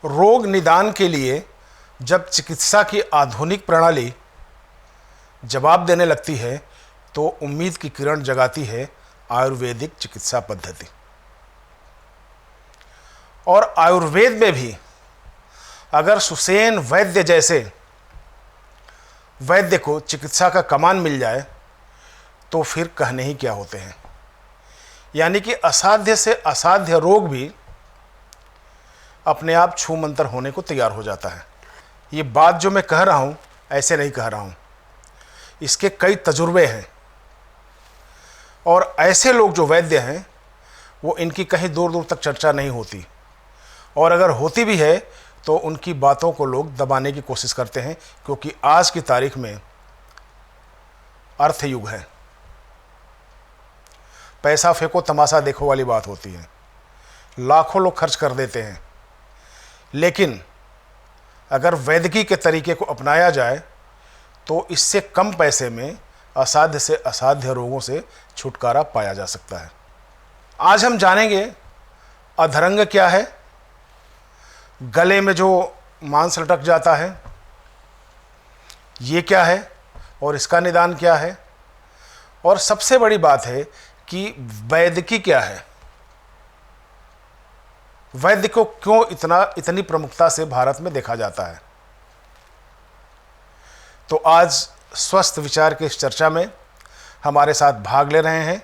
रोग निदान के लिए जब चिकित्सा की आधुनिक प्रणाली जवाब देने लगती है तो उम्मीद की किरण जगाती है आयुर्वेदिक चिकित्सा पद्धति। और आयुर्वेद में भी अगर सुसेन वैद्य जैसे वैद्य को चिकित्सा का कमान मिल जाए तो फिर कहने ही क्या होते हैं। यानी कि असाध्य से असाध्य रोग भी अपने आप छू मंतर होने को तैयार हो जाता है। ये बात जो मैं कह रहा हूँ ऐसे नहीं कह रहा हूँ, इसके कई तजुर्बे हैं और ऐसे लोग जो वैद्य हैं वो इनकी कहीं दूर दूर तक चर्चा नहीं होती, और अगर होती भी है तो उनकी बातों को लोग दबाने की कोशिश करते हैं, क्योंकि आज की तारीख में अर्थ युग है। पैसा फेंको तमाशा देखो वाली बात होती है, लाखों लोग खर्च कर देते हैं, लेकिन अगर वैद्यकी के तरीके को अपनाया जाए तो इससे कम पैसे में असाध्य से असाध्य रोगों से छुटकारा पाया जा सकता है। आज हम जानेंगे अधरंग क्या है, गले में जो मांस लटक जाता है ये क्या है और इसका निदान क्या है, और सबसे बड़ी बात है कि वैद्यकी क्या है, वैद्य को क्यों इतनी प्रमुखता से भारत में देखा जाता है। तो आज स्वस्थ विचार की इस चर्चा में हमारे साथ भाग ले रहे हैं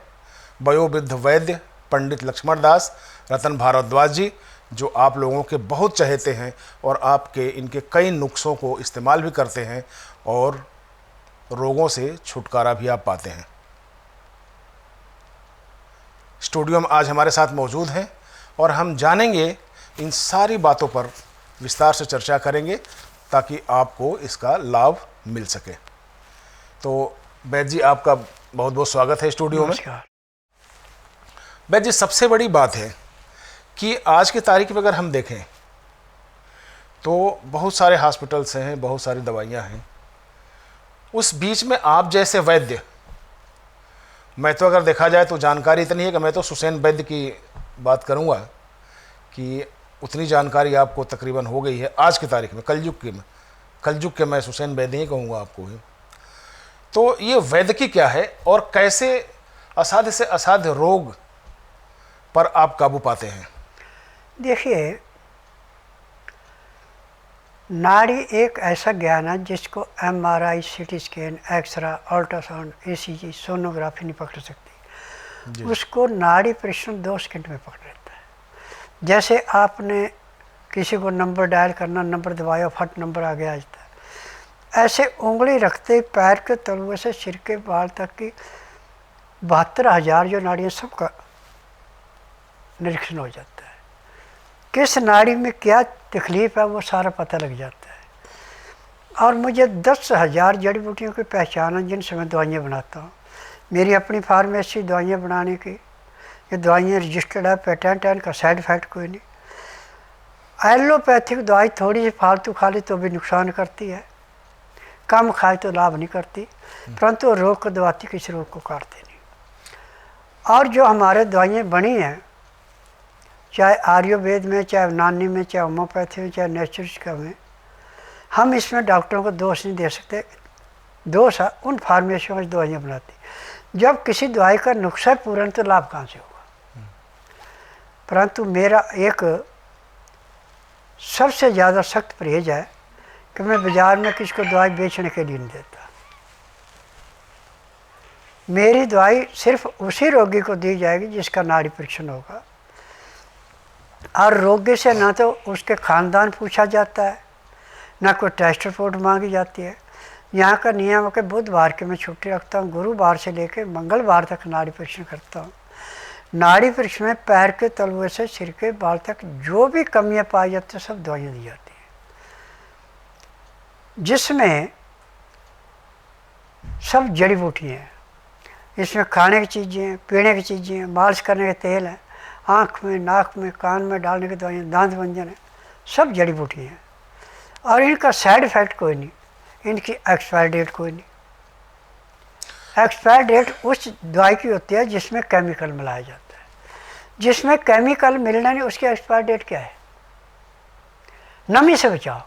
वयोवृद्ध वैद्य पंडित लक्ष्मण दास रतन भारद्वाज जी, जो आप लोगों के बहुत चहेते हैं और आपके इनके कई नुस्खों को इस्तेमाल भी करते हैं और रोगों से छुटकारा भी आप पाते हैं। स्टूडियो में आज हमारे साथ मौजूद हैं और हम जानेंगे, इन सारी बातों पर विस्तार से चर्चा करेंगे ताकि आपको इसका लाभ मिल सके। तो वैद्य जी, आपका बहुत बहुत स्वागत है स्टूडियो में। वैद्य जी, सबसे बड़ी बात है कि आज की तारीख में अगर हम देखें तो बहुत सारे हॉस्पिटल्स हैं, बहुत सारी दवाइयां हैं, उस बीच में आप जैसे वैद्य, मैं तो अगर देखा जाए तो जानकारी इतनी है कि मैं तो सुसेन वैद्य की बात करूंगा कि उतनी जानकारी आपको तकरीबन हो गई है आज की तारीख में, कलयुग के मैं सुसेन वैद्य ही कहूँगा आपको ही। तो ये वैद्यकी क्या है और कैसे असाध्य से असाध्य रोग पर आप काबू पाते हैं? देखिए, नाड़ी एक ऐसा ज्ञान है जिसको MRI, CT scan, x ray, ultrasound, ECG, sonography नहीं पकड़ सकती। उसको नाड़ी परीक्षण 2 सेकंड में पकड़ लेता है। जैसे आपने किसी को नंबर डायल करना, नंबर दबाया, फट नंबर आगे आ जाता है। ऐसे उंगली रखते पैर के तलुए से सिर के बाल तक की 72,000 जो नाड़ियाँ, सबका निरीक्षण हो जाता है। किस नाड़ी में क्या तकलीफ़ है वो सारा पता लग जाता है। और मुझे 10,000 जड़ी बूटियों की पहचान है जिनसे मैं दवाइयाँ बनाता हूँ। मेरी अपनी फार्मेसी दवाइयाँ बनाने की, ये दवाइयाँ रजिस्टर्ड है, पेटेंट है, इनका साइड इफ़ेक्ट कोई नहीं। एलोपैथिक दवाई थोड़ी सी फालतू खा ली तो भी नुकसान करती है, कम खाए तो लाभ नहीं करती, परंतु रोग को दबाती, किसी रोग को काटती नहीं। और जो हमारे दवाइयाँ बनी हैं, चाहे आयुर्वेद में, चाहे यूनानी में, चाहे होम्योपैथी में, चाहे नेचुरल में, हम इसमें डॉक्टरों को दोष नहीं दे सकते। दोष है उन फार्मेसियों में दवाइयाँ बनाती। जब किसी दवाई का नुस्खा पूर्ण तो लाभ कहाँ से होगा। परंतु मेरा एक सबसे ज़्यादा सख्त परहेज है कि मैं बाज़ार में किसी को दवाई बेचने के लिए नहीं देता। मेरी दवाई सिर्फ उसी रोगी को दी जाएगी जिसका नाड़ी परीक्षण होगा, और रोगी से ना तो उसके ख़ानदान पूछा जाता है, ना कोई टेस्ट रिपोर्ट मांगी जाती है। यहाँ का नियम है कि बुधवार के मैं छुट्टी रखता हूँ, गुरुवार से लेकर मंगलवार तक नाड़ी परीक्षण करता हूँ। नाड़ी परीक्षण में पैर के तलुए से सिर के बाल तक जो भी कमियाँ पाई जाती हैं सब दवाइयाँ दी जाती हैं, जिसमें सब जड़ी बूटियाँ हैं। इसमें खाने की चीज़ें हैं, पीने की चीज़ें हैं, मालिश करने के तेल हैं, आँख में, नाक में, कान में डालने की दवाइयाँ, दांत व्यंजन है, सब जड़ी बूटी हैं। और इनका साइड इफ़ेक्ट कोई नहीं, इनकी एक्सपायर डेट कोई नहीं। एक्सपायर डेट उस दवाई की होती है जिसमें केमिकल मिलाया जाता है। जिसमें केमिकल मिलना नहीं, उसकी एक्सपायर डेट क्या है? नमी से बचाओ।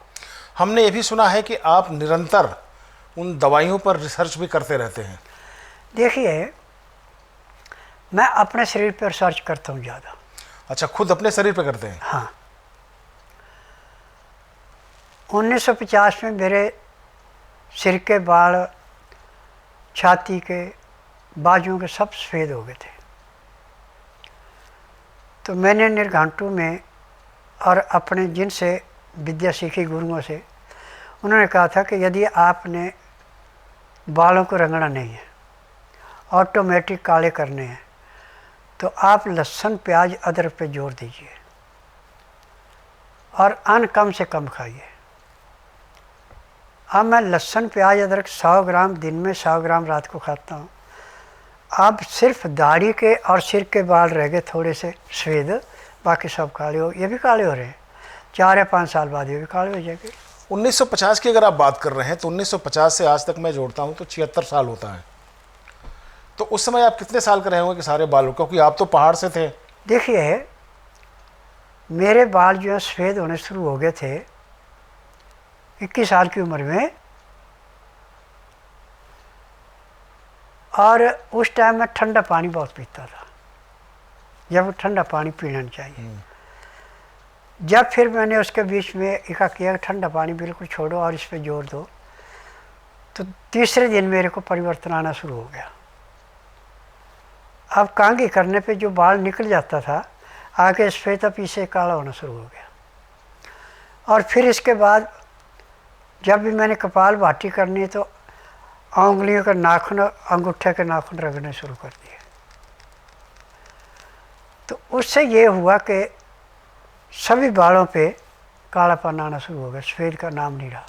हमने ये भी सुना है कि आप निरंतर उन दवाइयों पर रिसर्च भी करते रहते हैं। देखिए, मैं अपने शरीर पर रिसर्च करता हूँ ज़्यादा। अच्छा, खुद अपने शरीर पे करते हैं? हाँ, 1950 में मेरे सिर के बाल, छाती के, बाजुओं के सब सफ़ेद हो गए थे। तो मैंने निर्घाटू में और अपने जिनसे विद्या सीखी गुरुओं से, उन्होंने कहा था कि यदि आपने बालों को रंगना नहीं है, ऑटोमेटिक काले करने हैं, तो आप लहसुन, प्याज, अदरक पे जोर दीजिए और अन्न कम से कम खाइए। अब मैं लहसुन, प्याज, अदरक 100 ग्राम दिन में, 100 ग्राम रात को खाता हूँ। अब सिर्फ दाढ़ी के और सिर के बाल रह गए थोड़े से सफ़ेद, बाकी सब काले हो, ये भी काले हो रहे हैं। 4 या 5 साल बाद ये भी काले हो जाएंगे। 1950 की अगर आप बात कर रहे हैं तो 1950 से आज तक मैं जोड़ता हूं तो 76 साल होता है। तो उस समय आप कितने साल के रहे होंगे कि सारे बालों, क्योंकि आप तो पहाड़ से थे? देखिए, मेरे बाल जो है सफ़ेद होने शुरू हो गए थे 21 साल की उम्र में, और उस टाइम मैं ठंडा पानी बहुत पीता था, जब ठंडा पानी पीना नहीं चाहिए। जब फिर मैंने उसके बीच में इका किया कि ठंडा पानी बिल्कुल छोड़ो और इस पे जोर दो, तो तीसरे दिन मेरे को परिवर्तन आना शुरू हो गया। अब कांगी करने पे जो बाल निकल जाता था, आगे सफ़ेद पीछे काला होना शुरू हो गया। और फिर इसके बाद जब भी मैंने कपाल भाती करनी तो उंगलियों के नाखून, अंगूठे के नाखून रगड़ने शुरू कर दिए। तो उससे ये हुआ कि सभी बालों पे कालापन आना शुरू हो गया, सफ़ेद का नाम नहीं रहा।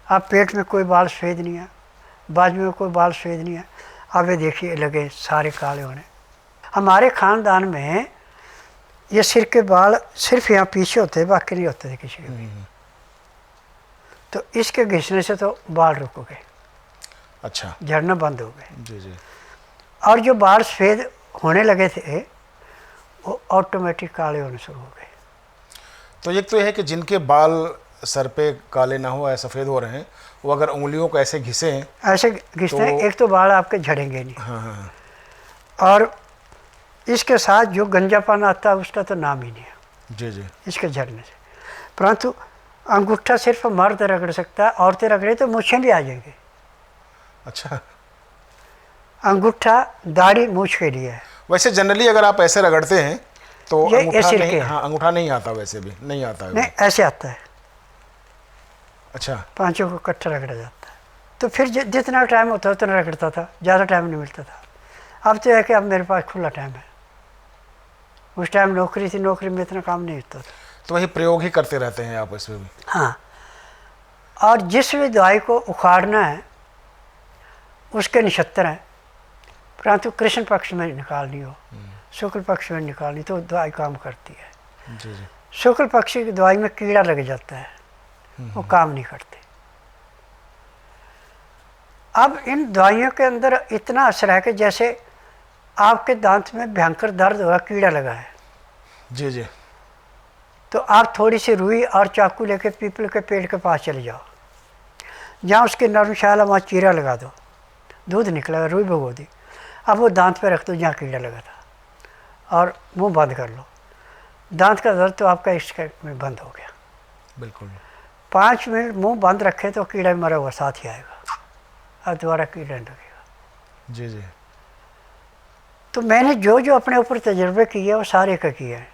अब पेट में कोई बाल सफ़ेद नहीं है, बाजू में कोई बाल सफ़ेद नहीं है। अब ये देखिए लगे सारे काले होने। हमारे ख़ानदान में ये सिर के बाल सिर्फ यहाँ पीछे होते, बाकी नहीं होते थे किसी के भी। तो इसके घिसने से तो बाल रुक गए, अच्छा, झड़ना बंद हो गए। जी जी। और जो बाल सफ़ेद होने लगे थे वो ऑटोमेटिक काले होने शुरू हो गए। तो एक तो यह है कि जिनके बाल सर पे काले ना हो या सफ़ेद हो रहे हैं, वो अगर उंगलियों को ऐसे घिसें, ऐसे घिसते हैं, एक तो बाल आपके झड़ेंगे नहीं, हाँ हाँ, और इसके साथ जो गंजापन आता है उसका तो नाम ही नहीं है जी जी, इसके झड़ने से। परंतु अंगूठा सिर्फ मर्द रगड़ सकता है, औरतें रगड़े तो मूछें भी आ जाएंगी। अच्छा। अंगूठा दाढ़ी मूछ के लिए है। वैसे जनरली अगर आप ऐसे रगड़ते हैं तो ये अंगूठा ऐसे नहीं, के हाँ अंगूठा नहीं आता, वैसे भी नहीं आता है वो। नहीं, ऐसे आता है। अच्छा, पांचों को इकट्ठा रगड़ा जाता है। तो फिर जितना टाइम होता है उतना रगड़ता था, ज़्यादा टाइम नहीं मिलता था। अब तो है कि अब मेरे पास खुला टाइम है। उस टाइम नौकरी थी, नौकरी में इतना काम नहीं होता था। तो वही प्रयोग ही करते रहते हैं आप इसमें भी? हाँ, और जिस भी दवाई को उखाड़ना है उसके नक्षत्र हैं, परंतु कृष्ण पक्ष में निकालनी हो, शुक्ल पक्ष में निकालनी तो दवाई काम करती है। जी जी। शुक्ल पक्ष की दवाई में कीड़ा लग जाता है, वो काम नहीं करते। अब इन दवाइयों के अंदर इतना असर है कि जैसे आपके दांत में भयंकर दर्द हुआ, कीड़ा लगा है, जी जी। तो आप थोड़ी सी रुई और चाकू लेके पीपल के पेड़ के पास चले जाओ, जहाँ उसके नरम शाला वहाँ चीरा लगा दो, दूध निकलेगा, रुई भिगो दी, अब वो दांत पे रख दो जहाँ कीड़ा लगा था, और मुंह बंद कर लो। दांत का दर्द तो आपका इसके में बंद हो गया। बिल्कुल। 5 मिनट मुंह बंद रखे तो कीड़ा मरा हुआ साथ ही आएगा, अब दोबारा कीड़ा नहीं लगेगा। जी जी। तो मैंने जो जो अपने ऊपर तजर्बे किए वो सारे का किया है,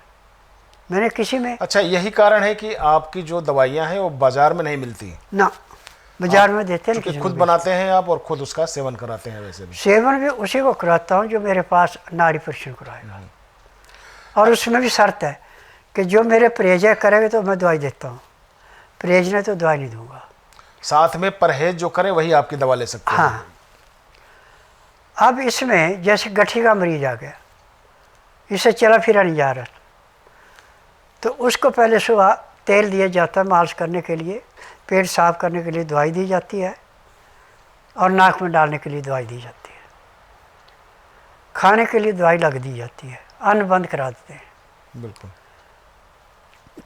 मैंने किसी में अच्छा, यही कारण है कि आपकी जो दवाइयाँ हैं वो बाजार में नहीं मिलती? ना, बाजार में देते हैं, क्योंकि किसी खुद को बनाते हैं आप और खुद उसका सेवन कराते हैं? वैसे भी सेवन भी उसी को कराता हूँ जो मेरे पास नाड़ी परीक्षण कराएगा, और उसमें भी शर्त है कि जो मेरे परहेज करेगा तो मैं दवाई देता हूँ, परहेज नहीं तो दवाई नहीं दूंगा। साथ में परहेज जो करे वही आपकी दवा ले सकते हैं? हाँ। अब इसमें जैसे गठी का मरीज आ गया, इसे चला फिरा नहीं जा रहा, तो उसको पहले सुबह तेल दिया जाता है मालिश करने के लिए, पेट साफ करने के लिए दवाई दी जाती है, और नाक में डालने के लिए दवाई दी जाती है, खाने के लिए दवाई लग दी जाती है, अन्न बंद करा देते हैं। बिल्कुल।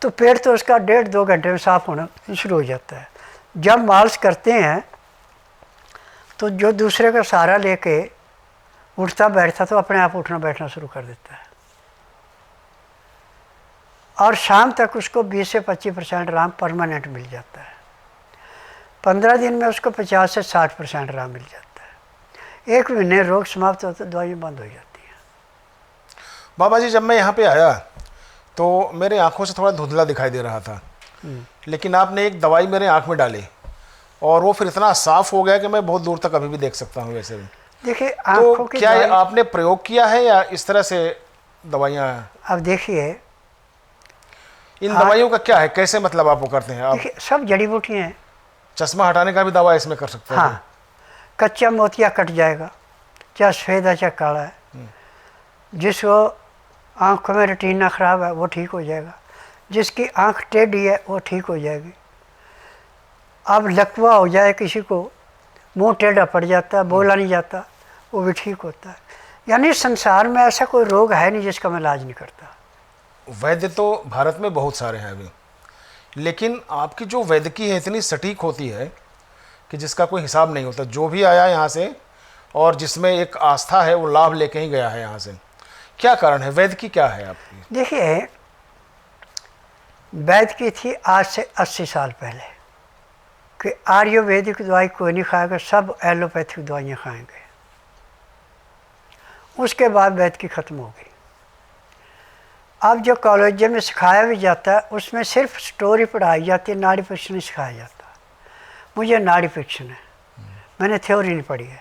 तो पेट तो उसका 1.5-2 घंटे में साफ होना शुरू हो जाता है। जब मालिश करते हैं तो जो दूसरे का सहारा लेके उठता बैठता तो अपने आप उठना बैठना शुरू कर देता है, और शाम तक उसको 20 से 25% आराम परमानेंट मिल जाता है। 15 दिन में उसको 50 से 60% आराम मिल जाता है। 1 महीने रोग समाप्त होता तो दवाई बंद हो जाती है। बाबा जी, जब मैं यहाँ पे आया तो मेरे आंखों से थोड़ा धुंधला दिखाई दे रहा था, लेकिन आपने एक दवाई मेरे आंख में डाली और वो फिर इतना साफ हो गया कि मैं बहुत दूर तक अभी भी देख सकता हूँ। वैसे भी देखिए आँखों तो की क्या ये दवाई, आपने प्रयोग किया है या इस तरह से दवाइयाँ? अब देखिए इन दवाइयों का क्या है, कैसे मतलब आप वो करते हैं? आप देखिए सब जड़ी बूटियाँ हैं। चश्मा हटाने का भी दवा इसमें कर सकते हैं? हाँ, कच्चा मोतिया कट जाएगा, चाहे सफ़ेद है चाहे काला है। जिसको आँखों में रेटिना ख़राब है वो ठीक हो जाएगा, जिसकी आँख टेढ़ी है वो ठीक हो जाएगी। अब लकवा हो जाए किसी को, मुंह टेढ़ा पड़ जाता है, बोला नहीं जाता, वो भी ठीक होता है। यानी संसार में ऐसा कोई रोग है नहीं जिसका मैं इलाज नहीं करता। वैद्य तो भारत में बहुत सारे हैं अभी, लेकिन आपकी जो वैद्यकी है इतनी सटीक होती है कि जिसका कोई हिसाब नहीं होता। जो भी आया यहाँ से और जिसमें एक आस्था है वो लाभ लेके ही गया है यहाँ से। क्या कारण है, वैद्यकी क्या है आपकी? देखिए वैद्यकी थी आज से 80 साल पहले कि आयुर्वेदिक दवाई कोई नहीं खाएगा, सब एलोपैथिक दवाइयाँ खाएंगे। उसके बाद वैद्यकी ख़त्म हो गई। अब जो कॉलेज में सिखाया भी जाता है उसमें सिर्फ स्टोरी पढ़ाई जाती है, नाड़ी परीक्षण नहीं सिखाया जाता। मुझे नाड़ी परीक्षण है, मैंने थ्योरी नहीं पढ़ी है।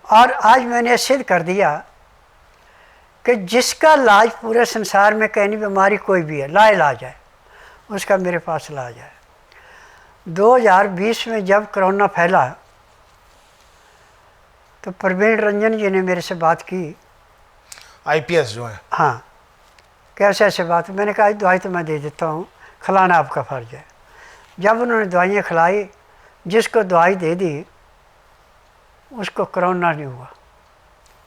और आज मैंने सिद्ध कर दिया कि जिसका इलाज पूरे संसार में कहीं बीमारी कोई भी है, लाइलाज है, उसका मेरे पास इलाज है। 2020 में जब कोरोना फैला तो प्रवीण रंजन जी ने मेरे से बात की, IPS जो है। हाँ, कैसे ऐसे बात। मैंने कहा दवाई तो मैं दे देता हूँ, खिलाना आपका फ़र्ज है। जब उन्होंने दवाइयाँ खिलाई, जिसको दवाई दे दी उसको कोरोना नहीं हुआ,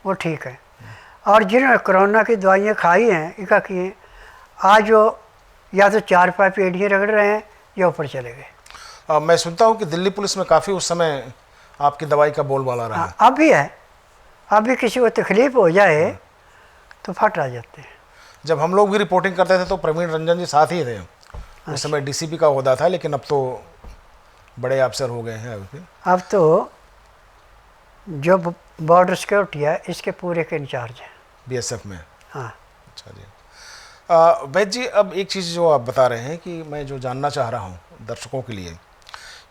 वो ठीक है। और जिन्होंने कोरोना की दवाइयाँ खाई हैं इका किए, आज वो या तो 4 पाई पेड़ियाँ रगड़ रहे हैं या ऊपर चले गए। मैं सुनता हूँ कि दिल्ली पुलिस में काफ़ी उस समय आपकी दवाई का बोलबाला रहा है। अब भी है, अब भी किसी को तकलीफ़ हो जाए तो फट आ जाते हैं। जब हम लोग भी रिपोर्टिंग करते थे तो प्रवीण रंजन जी साथ ही थे। उस समय DCP का ओहदा था, लेकिन अब तो बड़े अफसर हो गए हैं। अब तो जो बॉर्डर सिक्योरिटी है इसके पूरे के इंचार्ज हैं BSF में। हाँ। अच्छा जी। वैद्य जी, अब एक चीज़ जो आप बता रहे हैं कि मैं जो जानना चाह रहा हूँ दर्शकों के लिए,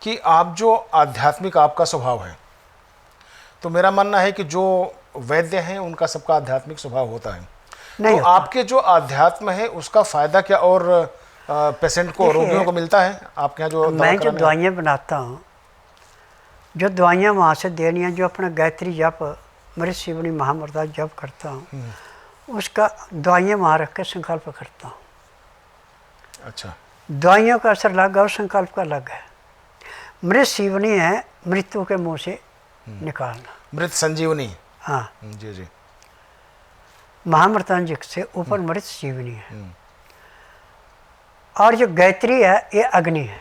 कि आप जो आध्यात्मिक आपका स्वभाव है, तो मेरा मानना है कि जो वैद्य हैं उनका सबका आध्यात्मिक स्वभाव होता है। नहीं तो आपके जो आध्यात्म है उसका फ़ायदा क्या और पेशेंट को, रोगियों को मिलता है आपके यहाँ जो मैं जो दवाइयाँ बनाता हूँ, जो दवाइयाँ वहाँ से देनी हैं, जो अपना गायत्री जप मृत शिवनी महामृता जप करता हूँ, उसका दवाइयाँ वहाँ रख के संकल्प करता हूँ। अच्छा। दवाइयों का असर अलग है और संकल्प का अलग है। मृत शिवनी है मृत्यु के मुंह से निकालना, मृत संजीवनी। हाँ, जी जी। महामृतांजक से ऊपर मृत शिवनी है। और जो गायत्री है ये अग्नि है।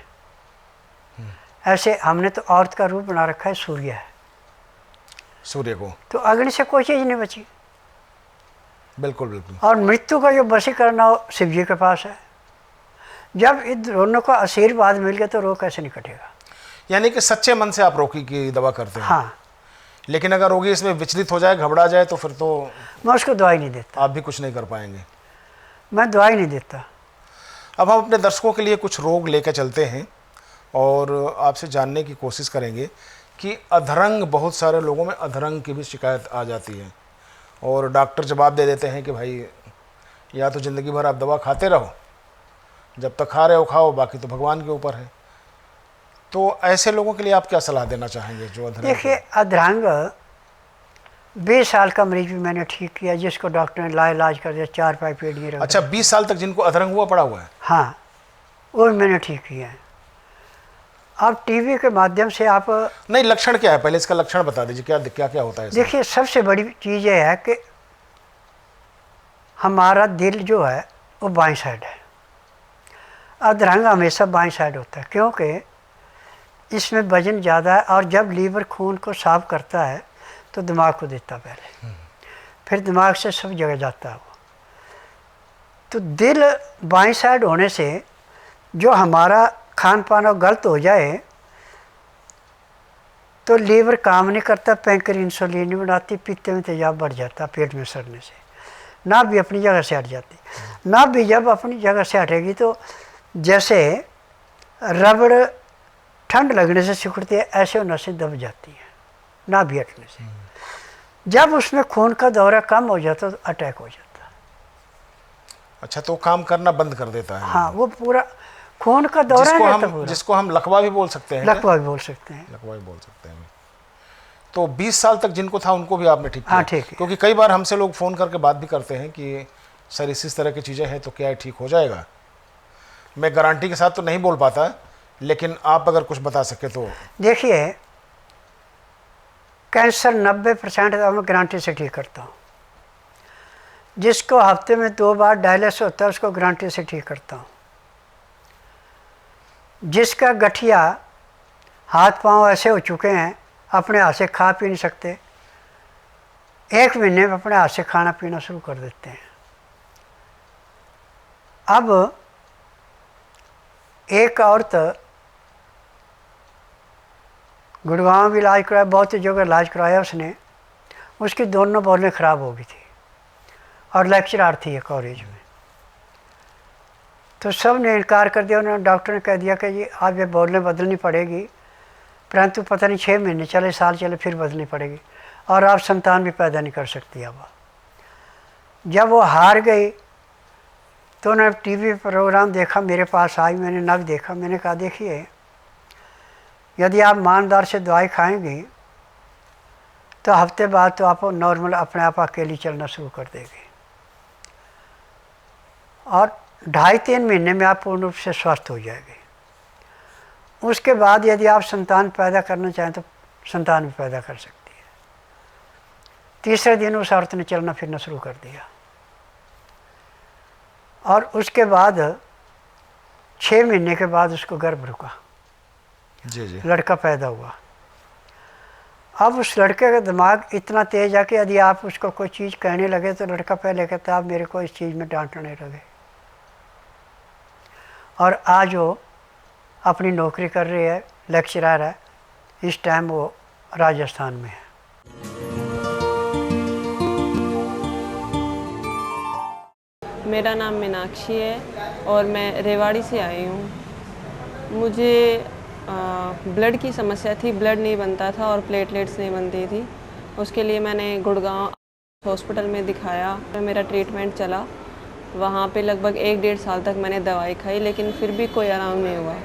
ऐसे हमने तो औरत का रूप बना रखा है, सूर्य है, सूर्य को, तो अग्नि से कोई चीज़ नहीं बची। बिल्कुल बिल्कुल। और मृत्यु का जो वशीकरण हो शिव जी के पास है। जब इन दोनों का आशीर्वाद मिल गया तो रोग कैसे नहीं कटेगा। यानी कि सच्चे मन से आप रोगी की दवा करते हैं। हाँ, लेकिन अगर रोगी इसमें विचलित हो जाए, घबरा जाए, तो फिर तो मैं उसको दवाई नहीं देता। आप भी कुछ नहीं कर पाएंगे। मैं दवाई नहीं देता। अब हम अपने दर्शकों के लिए कुछ रोग लेकर चलते हैं और आपसे जानने की कोशिश करेंगे कि अधरंग, बहुत सारे लोगों में अधरंग की भी शिकायत आ जाती है और डॉक्टर जवाब दे देते हैं कि भाई या तो ज़िंदगी भर आप दवा खाते रहो, जब तक खा रहे हो खाओ, बाकी तो भगवान के ऊपर है। तो ऐसे लोगों के लिए आप क्या सलाह देना चाहेंगे जो अधरंग? देखिए अधरंग 20 साल का मरीज भी मैंने ठीक किया, जिसको डॉक्टर ने लाइलाज कर दिया, 4 पाई पेड़िए रख। अच्छा, 20 साल तक जिनको अधरंग हुआ पड़ा हुआ है? हाँ, वो भी मैंने ठीक किया है। अब टीवी के माध्यम से आप नहीं, लक्षण क्या है, पहले इसका लक्षण बता दीजिए, क्या क्या क्या होता है इसमें? देखिए, सबसे बड़ी चीज़ ये है कि हमारा दिल जो है वो बाएं साइड है अधरंग हमेशा बाएं साइड होता है, क्योंकि इसमें वजन ज़्यादा है, और जब लीवर खून को साफ करता है तो दिमाग को देता पहले, फिर दिमाग से सब जगह जाता है वो। तो दिल बाएं साइड होने से जो हमारा खान पान और गलत हो जाए तो लीवर काम नहीं करता, पैंक्रियाज इंसुलिन नहीं बनाती, पित्त में तेजाब बढ़ जाता पेट में सड़ने से, नाभ भी अपनी जगह से हट जाती। नाभ भी जब अपनी जगह से हटेगी तो जैसे रबड़ ठंड लगने से सिकुड़ती है, ऐसे वो नसें दब जाती हैं नाभ भी हटने से। जब उसमें खून का दौरा कम हो जाता तो अटैक हो जाता। अच्छा, तो काम करना बंद कर देता है। हाँ, वो पूरा खून का दौरा नहीं रहता पूरा। जिसको हम लकवा भी बोल सकते हैं। लकवा भी बोल सकते हैं। लकवा भी बोल सकते हैं। तो 20 साल तक जिनको था उनको भी आपने ठीक किया? हाँ, ठीक है। क्योंकि कई बार हमसे लोग फ़ोन करके बात भी करते हैं कि सर इस तरह की चीज़ें हैं तो क्या ठीक हो जाएगा। मैं गारंटी के साथ तो नहीं बोल पाता, लेकिन आप अगर कुछ बता सके तो। देखिए, कैंसर 90% तो मैं गारंटी से ठीक करता हूँ। जिसको हफ्ते में 2 बार डायलिसिस होता है उसको गारंटी से ठीक करता हूँ। जिसका गठिया हाथ पांव ऐसे हो चुके हैं अपने हाथ से खा पी नहीं सकते, 1 महीने में अपने हाथ से खाना पीना शुरू कर देते हैं। अब एक औरत गुड़गांव भी इलाज कराया, बहुत सी जगह इलाज कराया उसने, उसकी दोनों बॉलें ख़राब हो गई थी और लेक्चरार थी कॉलेज में। तो सब ने इनकार कर दिया। उन्होंने डॉक्टर ने कह दिया कि जी आप ये बॉलें बदलनी पड़ेगी, परंतु पता नहीं 6 महीने चले, साल चले, फिर बदलनी पड़ेगी, और आप संतान भी पैदा नहीं कर सकती। अब जब वो हार गई तो उन्होंने टीवी प्रोग्राम देखा, मेरे पास आई, मैंने नग देखा, मैंने कहा देखिए यदि आप ईमानदार से दवाई खाएंगी तो हफ्ते बाद तो आप नॉर्मल अपने आप अकेली चलना शुरू कर देगी, और 2.5-3 महीने में आप पूर्ण रूप से स्वस्थ हो जाएगी। उसके बाद यदि आप संतान पैदा करना चाहें तो संतान भी पैदा कर सकती है। तीसरे दिन उस औरत ने चलना फिरना शुरू कर दिया, और उसके बाद 6 महीने के बाद उसको गर्भ रुका, जी। लड़का पैदा हुआ। अब उस लड़के का दिमाग इतना तेज है कि यदि आप उसको कोई चीज़ कहने लगे तो लड़का पहले कहता आप मेरे को इस चीज़ में डांटने लगे, और आज वो अपनी नौकरी कर रही है, लेक्चरर है, इस टाइम वो राजस्थान में है। मेरा नाम मीनाक्षी है और मैं रेवाड़ी से आई हूँ। मुझे ब्लड की समस्या थी, ब्लड नहीं बनता था और प्लेटलेट्स नहीं बनती थी। उसके लिए मैंने गुड़गांव हॉस्पिटल में दिखाया, मेरा ट्रीटमेंट चला। वहाँ पे लगभग 1-1.5 साल तक मैंने दवाई खाई, लेकिन फिर भी कोई आराम नहीं हुआ।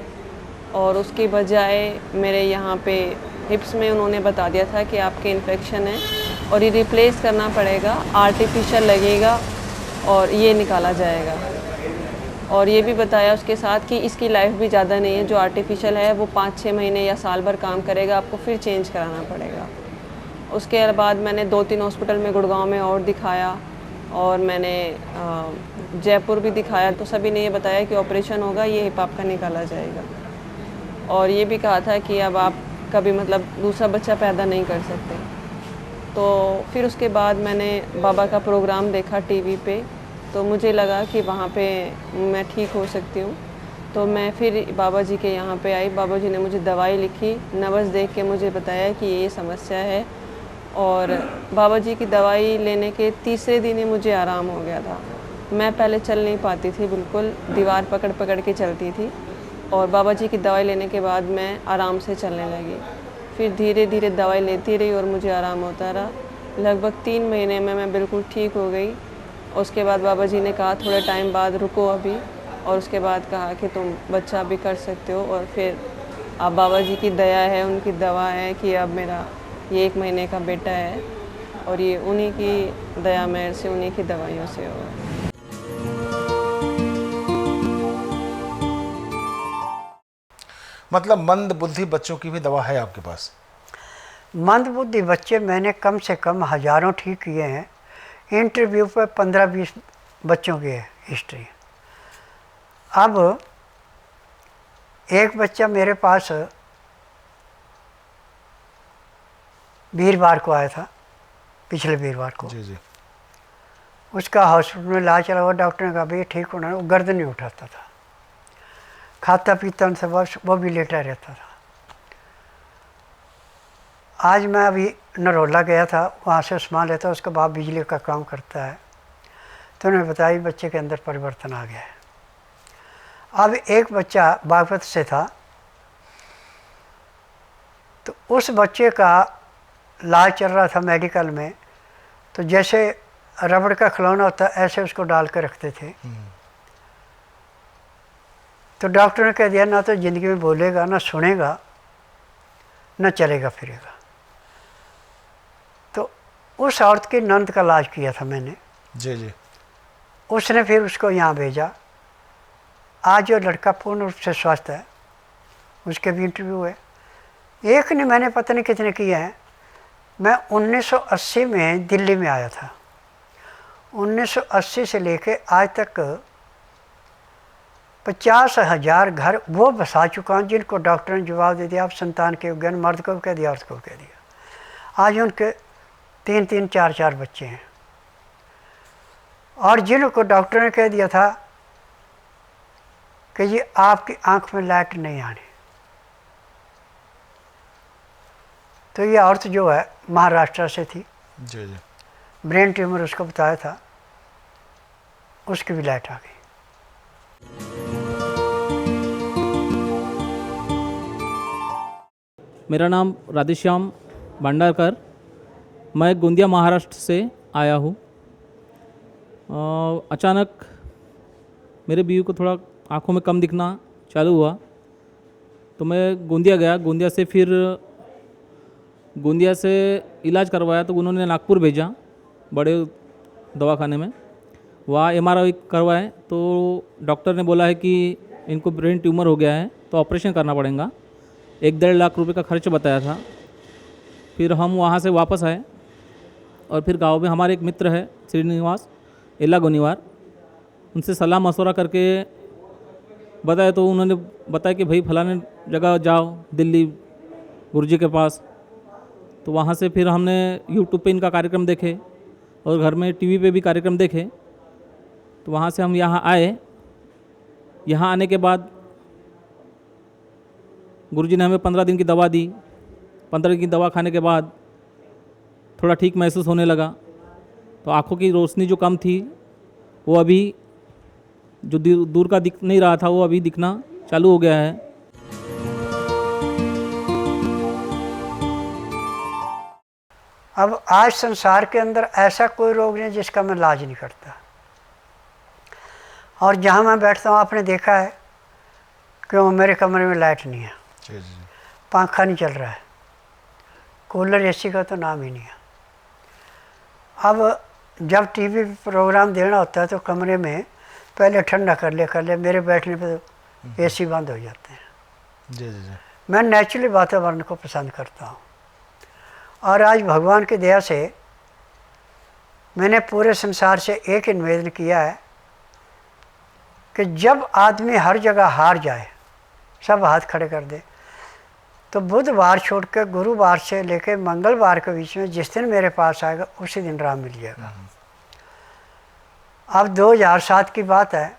और उसके बजाय मेरे यहाँ पे हिप्स में उन्होंने बता दिया था कि आपके इन्फेक्शन है और ये रिप्लेस करना पड़ेगा, आर्टिफिशियल लगेगा और ये निकाला जाएगा। और ये भी बताया उसके साथ कि इसकी लाइफ भी ज़्यादा नहीं है, जो आर्टिफिशियल है वो 5-6 महीने या साल भर काम करेगा, आपको फिर चेंज कराना पड़ेगा। उसके बाद मैंने 2-3 हॉस्पिटल में गुड़गांव में और दिखाया, और मैंने जयपुर भी दिखाया, तो सभी ने ये बताया कि ऑपरेशन होगा, ये हिप आपका निकाला जाएगा। और ये भी कहा था कि अब आप कभी मतलब दूसरा बच्चा पैदा नहीं कर सकते। तो फिर उसके बाद मैंने बाबा का प्रोग्राम देखा टीवी पे, तो मुझे लगा कि वहाँ पे मैं ठीक हो सकती हूँ। तो मैं फिर बाबा जी के यहाँ पे आई। बाबा जी ने मुझे दवाई लिखी, नब्ज़ देख के मुझे बताया कि ये समस्या है, और बाबा जी की दवाई लेने के तीसरे दिन ही मुझे आराम हो गया था। मैं पहले चल नहीं पाती थी, बिल्कुल दीवार पकड़ पकड़ के चलती थी, और बाबा जी की दवाई लेने के बाद मैं आराम से चलने लगी। फिर धीरे धीरे दवाई लेती रही और मुझे आराम होता रहा। लगभग 3 महीने में मैं बिल्कुल ठीक हो गई। उसके बाद बाबा जी ने कहा थोड़े टाइम बाद रुको अभी, और उसके बाद कहा कि तुम बच्चा भी कर सकते हो। और फिर अब बाबा जी की दया है, उनकी दवा है कि अब मेरा ये 1 महीने का बेटा है, और ये उन्हीं की दया मेहर से, उन्हीं की दवाइयों से हुआ। मतलब मंद बुद्धि बच्चों की भी दवा है आपके पास? मंद बुद्धि बच्चे मैंने कम से कम हज़ारों ठीक किए हैं। इंटरव्यू पर 15-20 बच्चों की है हिस्ट्री। अब एक बच्चा मेरे पास वीरवार को आया था, पिछले वीरवार को। जी जी। उसका हॉस्पिटल में इलाज चला हुआ, डॉक्टर ने कहा भाई ठीक होना है। वो गर्दन नहीं उठाता था, खाता पीता था बस, वो भी लेटा रहता था। आज मैं अभी नरोला गया था, वहाँ से सामान लेता, उसका बाप बिजली का काम करता है, तो उन्होंने बताया बच्चे के अंदर परिवर्तन आ गया है। अब एक बच्चा बागपत से था, तो उस बच्चे का इलाज चल रहा था मेडिकल में, तो जैसे रबड़ का खिलौना होता ऐसे उसको डाल कर रखते थे। तो डॉक्टर ने कह दिया ना तो ज़िंदगी में बोलेगा, ना सुनेगा, ना चलेगा फिरेगा। तो उस औरत की नंद का इलाज किया था मैंने। जी जी। उसने फिर उसको यहाँ भेजा। आज जो लड़का पूर्ण रूप से स्वस्थ है, उसके भी इंटरव्यू है। एक ने मैंने पता नहीं कितने किए हैं। मैं 1980 में दिल्ली में आया था। 1980 से लेके आज तक 50,000 घर वो बसा चुका हूँ, जिनको डॉक्टर ने जवाब दे दिया आप संतान के योग्य, मर्द को भी कह दिया, औरत को भी कह दिया। आज उनके 3-3, 4-4 बच्चे हैं। और जिनको डॉक्टर ने कह दिया था कि ये आपकी आंख में लाइट नहीं आनी, तो ये औरत जो है महाराष्ट्र से थी। जी जी। ब्रेन ट्यूमर उसको बताया था, उसकी भी लाइट आ गई। मेरा नाम राधेश्याम भंडारकर, मैं गोंदिया महाराष्ट्र से आया हूँ। अचानक मेरे बीवी को थोड़ा आँखों में कम दिखना चालू हुआ, तो मैं गोंदिया गया। गोंदिया से इलाज करवाया, तो उन्होंने नागपुर भेजा, बड़े दवाखाने में। वहाँ MRI करवाए, तो डॉक्टर ने बोला है कि इनको ब्रेन ट्यूमर हो गया है, तो ऑपरेशन करना पड़ेगा। 1-1.5 लाख रुपए का खर्च बताया था। फिर हम वहाँ से वापस आए, और फिर गांव में हमारे एक मित्र है श्रीनिवास एला गोनीवार, उनसे सलाह मशवरा करके बताया, तो उन्होंने बताया कि भाई फलाने जगह जाओ, दिल्ली गुरुजी के पास। तो वहाँ से फिर हमने यूट्यूब पे इनका कार्यक्रम देखे, और घर में टीवी पे भी कार्यक्रम देखे। तो वहाँ से हम यहाँ आए। यहाँ आने के बाद गुरुजी ने हमें 15 दिन की दवा दी। 15 दिन की दवा खाने के बाद थोड़ा ठीक महसूस होने लगा। तो आँखों की रोशनी जो कम थी, वो अभी जो दूर का दिख नहीं रहा था, वो अभी दिखना चालू हो गया है। अब आज संसार के अंदर ऐसा कोई रोग नहीं जिसका मैं इलाज नहीं करता। और जहाँ मैं बैठता हूँ, आपने देखा है कि वो मेरे कमरे में लाइट नहीं है, जी जी। पंखा नहीं चल रहा है, कूलर AC का तो नाम ही नहीं है। अब जब टीवी पे प्रोग्राम देना होता है तो कमरे में पहले ठंडा कर ले, मेरे बैठने पे तो AC बंद हो जाते हैं। जी जी जी। मैं नेचुरली वातावरण को पसंद करता हूँ। और आज भगवान की दया से मैंने पूरे संसार से एक निवेदन किया है कि जब आदमी हर जगह हार जाए, सब हाथ खड़े कर दे, तो बुधवार छोड़ के गुरुवार से लेकर मंगलवार के बीच में जिस दिन मेरे पास आएगा उसी दिन राम मिल जाएगा। अब 2007 की बात है,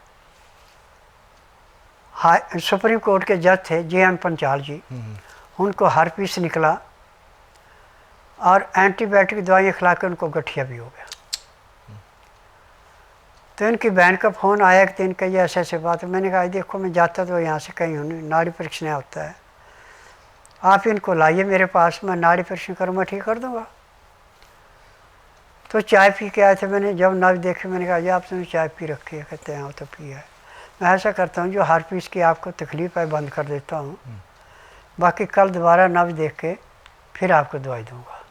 सुप्रीम कोर्ट के जज थे JM पंचाल जी, उनको हर्पीस निकला और एंटीबायोटिक दवाइयाँ खिला के उनको गठिया भी हो गया। तो इनकी बहन का फ़ोन आया कि इनका ये ऐसे ऐसे बात है। मैंने कहा देखो मैं जाता तो यहाँ से कहीं हूँ, नाड़ी परीक्षण होता है, आप इनको लाइए मेरे पास, मैं नाड़ी परीक्षण करूँ, मैं ठीक कर दूँगा। तो चाय पी के आए थे। मैंने जब नाड़ी देखे, मैंने कहा ये आपने चाय पी रखी है? कहते हैं हाँ तो पी है। मैं ऐसा करता हूँ, जो हर्पीस की आपको तकलीफ़ है बंद कर देता हूँ, बाकी कल दोबारा नब्ज देख के फिर आपको दवाई दूँगा।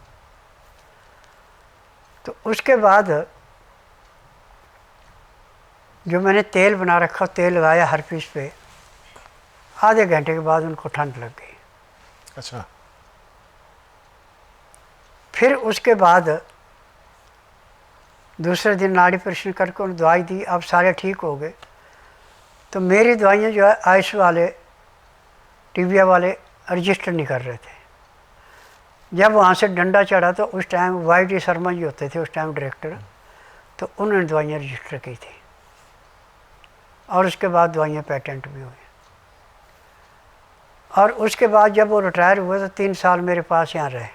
तो उसके बाद जो मैंने तेल बना रखा, तेल लगाया हर्पीस पे, आधे घंटे के बाद उनको ठंड लग गई। अच्छा। फिर उसके बाद दूसरे दिन नाड़ी परीक्षण करके उन्हें दवाई दी, अब सारे ठीक हो गए। तो मेरी दवाइयाँ जो है आयुष वाले टीबिया वाले रजिस्टर नहीं कर रहे थे। जब वहाँ से डंडा चढ़ा तो उस टाइम वाई.डी. शर्मा जी होते थे उस टाइम डायरेक्टर, तो उन्होंने दवाइयाँ रजिस्टर की थी और उसके बाद दवाइयाँ पेटेंट भी हुई। और उसके बाद जब वो रिटायर हुए तो 3 साल मेरे पास यहाँ रहे,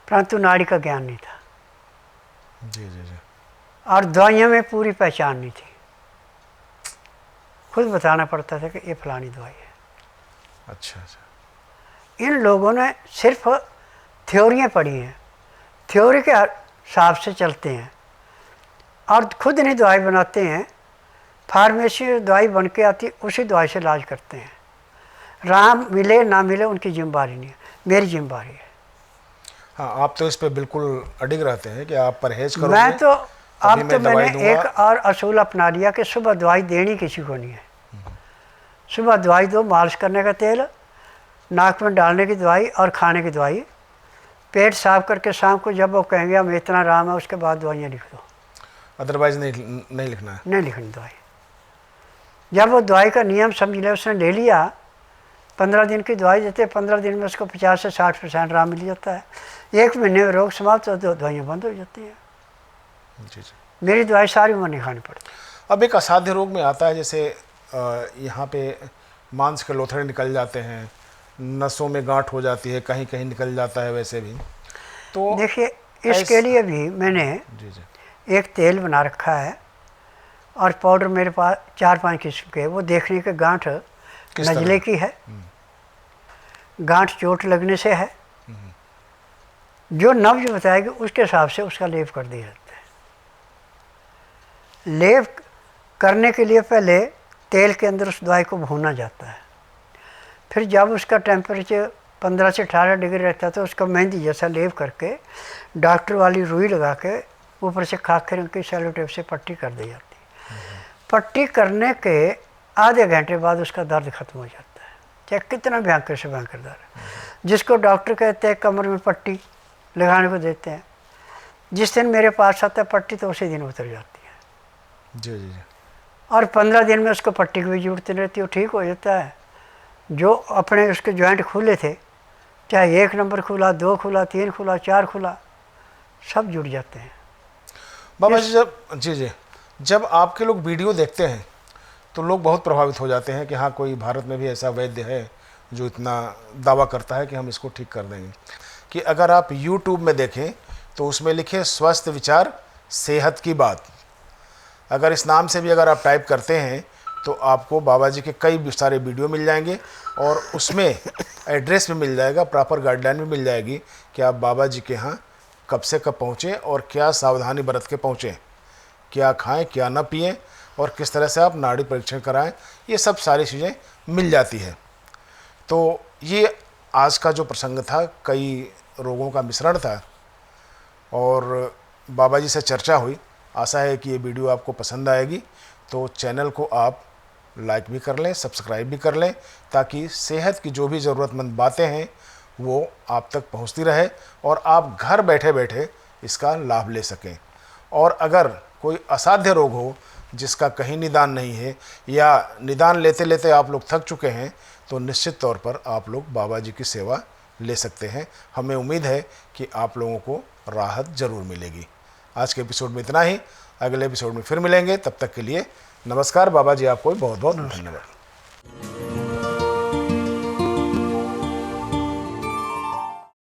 परंतु नाड़ी का ज्ञान नहीं था। जी जी जी। और दवाइयों में पूरी पहचान नहीं थी, खुद बताना पड़ता था कि ये फलानी दवाई है। अच्छा अच्छा। इन लोगों ने सिर्फ थ्योरियाँ पढ़ी हैं, थ्योरी के हिसाब से चलते हैं और खुद नहीं दवाई बनाते हैं। फार्मेसी में दवाई बन के आती उसी दवाई से इलाज करते हैं। राम मिले ना मिले उनकी जिम्मेदारी नहीं है, मेरी जिम्मेदारी है। हाँ, आप तो इस पे बिल्कुल अडिग रहते हैं कि आप परहेज करोगे। मैं तो तभी अब तो दवाई मैंने दूंगा। एक और असूल अपना लिया कि सुबह दवाई देनी किसी को नहीं है। सुबह दवाई दो, मालिश करने का तेल, नाक में डालने की दवाई और खाने की दवाई, पेट साफ करके शाम को जब वो कहेंगे हम इतना आराम है उसके बाद दवाइयाँ लिख दो। अदरवाइज नहीं लिखना है। नहीं लिखनी दवाई। जब वो दवाई का नियम समझ ले, उसने ले लिया, 15 दिन की दवाई देते, 15 दिन में उसको 50 से 60% आराम मिल जाता है। 1 महीने में रोग समाप्त हो तो दवाइयाँ बंद हो जाती हैं। जी जी। मेरी दवाई सारी उम्र नहीं खानी पड़ती। अब एक असाध्य रोग में आता है, जैसे यहाँ पे मांस के लोथड़े निकल जाते हैं, नसों में गांठ हो जाती है, कहीं कहीं निकल जाता है वैसे भी। तो देखिए इसके लिए भी मैंने जी जी। एक तेल बना रखा है और पाउडर मेरे पास 4-5 किस्म के, वो देखने के गांठ किस तरह? नजले की है, गांठ चोट लगने से है, जो नब्ज बताएगी उसके हिसाब से उसका लेप कर दिया जाता है। लेप करने के लिए पहले तेल के अंदर उस दवाई को भूना जाता है, फिर जब उसका टेम्परेचर 15 से 18 डिग्री रहता है तो उसका मेहंदी जैसा लेप करके डॉक्टर वाली रुई लगा के ऊपर से खाके रंग की सेलो टेप से पट्टी कर दी जाती है। पट्टी करने के आधे घंटे बाद उसका दर्द खत्म हो जाता है, चाहे कितना भयंकर से भयंकर दर्द है। जिसको डॉक्टर कहते हैं कमर में पट्टी लगाने को देते हैं, जिस दिन मेरे पास आता है पट्टी तो उसी दिन उतर जाती है। जी जी जी। और 15 दिन में उसको पट्टी की भी जरूरत नहीं रहती, वो ठीक हो जाता है। जो अपने उसके जॉइंट खुले थे, चाहे 1 नंबर खुला, 2 खुला, 3 खुला, 4 खुला, सब जुड़ जाते हैं। बाबा जी, जब आपके लोग वीडियो देखते हैं तो लोग बहुत प्रभावित हो जाते हैं कि हाँ, कोई भारत में भी ऐसा वैद्य है जो इतना दावा करता है कि हम इसको ठीक कर देंगे। कि अगर आप YouTube में देखें तो उसमें लिखे स्वस्थ विचार सेहत की बात, अगर इस नाम से भी अगर आप टाइप करते हैं तो आपको बाबा जी के कई सारे वीडियो मिल जाएंगे और उसमें एड्रेस भी मिल जाएगा, प्रॉपर गाइडलाइन भी मिल जाएगी कि आप बाबा जी के यहाँ कब से कब पहुँचें और क्या सावधानी बरत के पहुँचें, क्या खाएं क्या ना पिएं और किस तरह से आप नाड़ी परीक्षण कराएं, ये सब सारी चीज़ें मिल जाती है। तो ये आज का जो प्रसंग था, कई रोगों का मिश्रण था और बाबा जी से चर्चा हुई। आशा है कि ये वीडियो आपको पसंद आएगी, तो चैनल को आप लाइक भी कर लें, सब्सक्राइब भी कर लें, ताकि सेहत की जो भी ज़रूरतमंद बातें हैं वो आप तक पहुंचती रहे और आप घर बैठे बैठे इसका लाभ ले सकें। और अगर कोई असाध्य रोग हो जिसका कहीं निदान नहीं है या निदान लेते लेते आप लोग थक चुके हैं, तो निश्चित तौर पर आप लोग बाबा जी की सेवा ले सकते हैं। हमें उम्मीद है कि आप लोगों को राहत ज़रूर मिलेगी। आज के एपिसोड में इतना ही, अगले एपिसोड में फिर मिलेंगे। तब तक के लिए नमस्कार। बाबा जी आपको बहुत बहुत धन्यवाद।